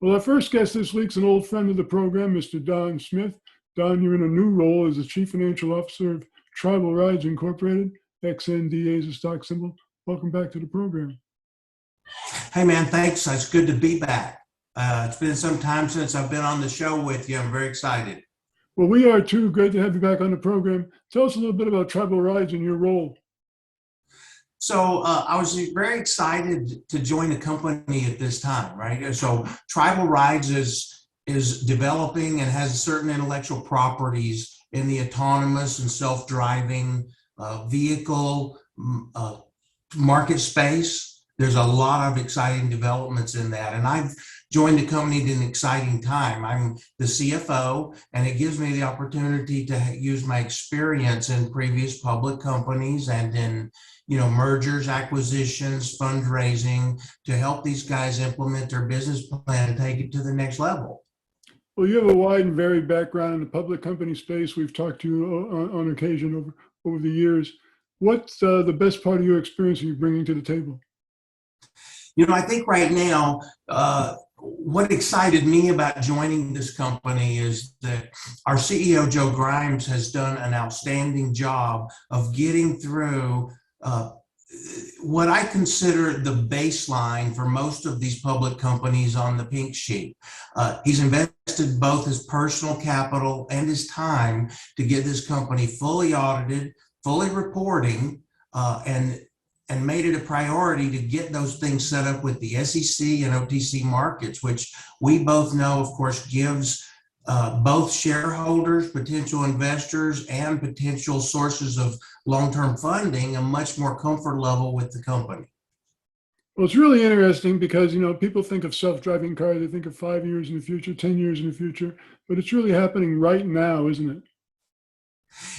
Well, our first guest this week's an old friend of the program, Mr. Don Smith. Don, you're in a new role as the Chief Financial Officer of Tribal Rides Incorporated. XNDA is a stock symbol. Welcome back to the program. Hey man, thanks. It's good to be back. It's been some time since I've been on the show with you. I'm very excited. Well, we are too. Great to have you back on the program. Tell us a little bit about Tribal Rides and your role. So I was very excited to join the company at this time, right? So Tribal Rides is developing and has certain intellectual properties in the autonomous and self-driving vehicle market space. There's a lot of exciting developments in that. And I've joined the company at an exciting time. I'm the CFO, and it gives me the opportunity to use my experience in previous public companies and in mergers, acquisitions, fundraising to help these guys implement their business plan and take it to the next level. Well, you have a wide and varied background in the public company space. We've talked to you on occasion over the years. What's the best part of your experience are you bringing to the table? I think right now, what excited me about joining this company is that our CEO, Joe Grimes, has done an outstanding job of getting through what I consider the baseline for most of these public companies on the pink sheet. He's invested both his personal capital and his time to get this company fully audited, fully reporting, and made it a priority to get those things set up with the SEC and OTC markets, which we both know, of course, gives both shareholders, potential investors, and potential sources of long-term funding a much more comfort level with the company. Well, it's really interesting because, people think of self-driving cars, they think of 5 years in the future, 10 years in the future, but it's really happening right now, isn't it?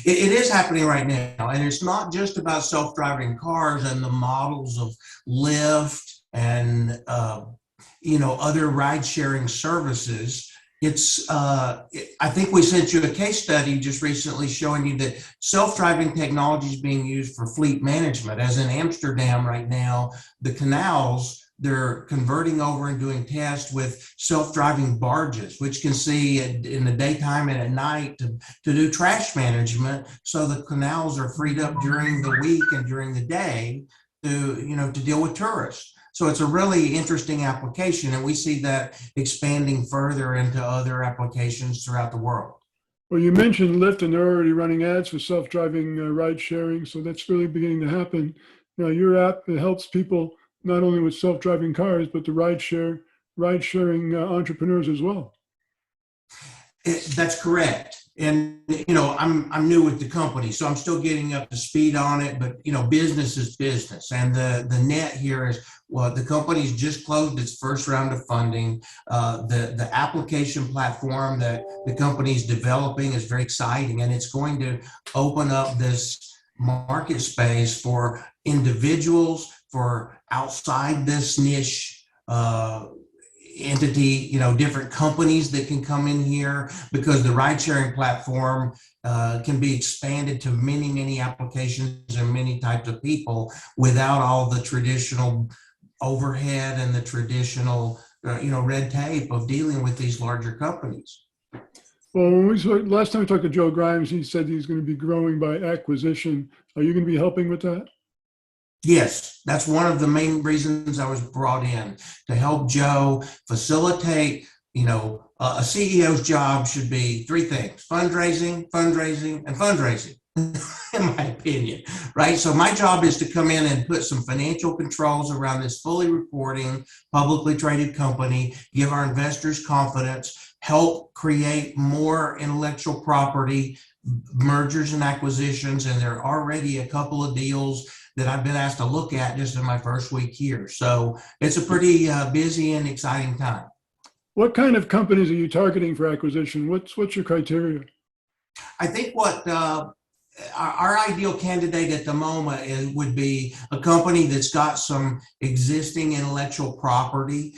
It is happening right now, and it's not just about self-driving cars and the models of Lyft and other ride-sharing services. I think we sent you a case study just recently showing you that self-driving technology is being used for fleet management. As in Amsterdam right now, the canals, they're converting over and doing tests with self-driving barges, which can see in the daytime and at night to do trash management. So the canals are freed up during the week and during the day to deal with tourists. So it's a really interesting application, and we see that expanding further into other applications throughout the world. Well, you mentioned Lyft, and they're already running ads for self-driving ride sharing, so that's really beginning to happen. Now, your app helps people not only with self-driving cars, but the ride-sharing entrepreneurs as well. That's correct. And, I'm new with the company, so I'm still getting up to speed on it, but, business is business. And the net here is, well, the company's just closed its first round of funding. The application platform that the company's developing is very exciting, and it's going to open up this market space for individuals, for outside this niche entity, different companies that can come in here, because the ride sharing platform can be expanded to many, many applications and many types of people without all the traditional overhead and the traditional, red tape of dealing with these larger companies. Well, last time we talked to Joe Grimes, he said he's going to be growing by acquisition. Are you going to be helping with that? Yes, that's one of the main reasons I was brought in, to help Joe facilitate. A CEO's job should be three things: fundraising, fundraising, and fundraising, in my opinion, right? So my job is to come in and put some financial controls around this fully reporting, publicly traded company, give our investors confidence, help create more intellectual property, mergers and acquisitions, and there are already a couple of deals that I've been asked to look at just in my first week here. So it's a pretty busy and exciting time. What kind of companies are you targeting for acquisition? What's your criteria? I think what our ideal candidate at the moment would be a company that's got some existing intellectual property,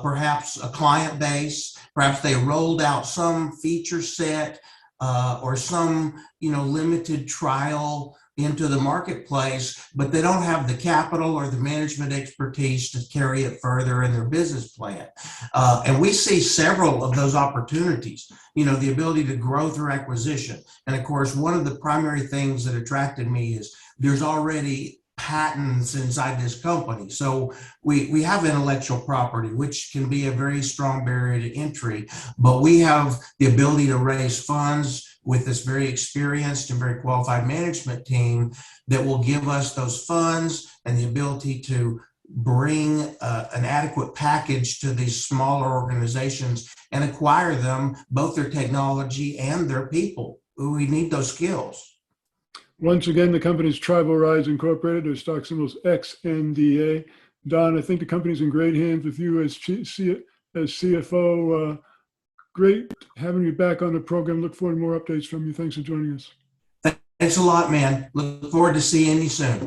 perhaps a client base, perhaps they rolled out some feature set or some limited trial into the marketplace, but they don't have the capital or the management expertise to carry it further in their business plan. And we see several of those opportunities, the ability to grow through acquisition. And of course, one of the primary things that attracted me is there's already patents inside this company. So we have intellectual property, which can be a very strong barrier to entry, but we have the ability to raise funds with this very experienced and very qualified management team that will give us those funds and the ability to bring an adequate package to these smaller organizations and acquire them, both their technology and their people. We need those skills. Once again, the company's Tribal Rides Incorporated. Their stock symbol is XNDA. Don, I think the company's in great hands with you as CFO. Great having you back on the program. Look forward to more updates from you. Thanks for joining us. Thanks a lot, man. Look forward to seeing you soon.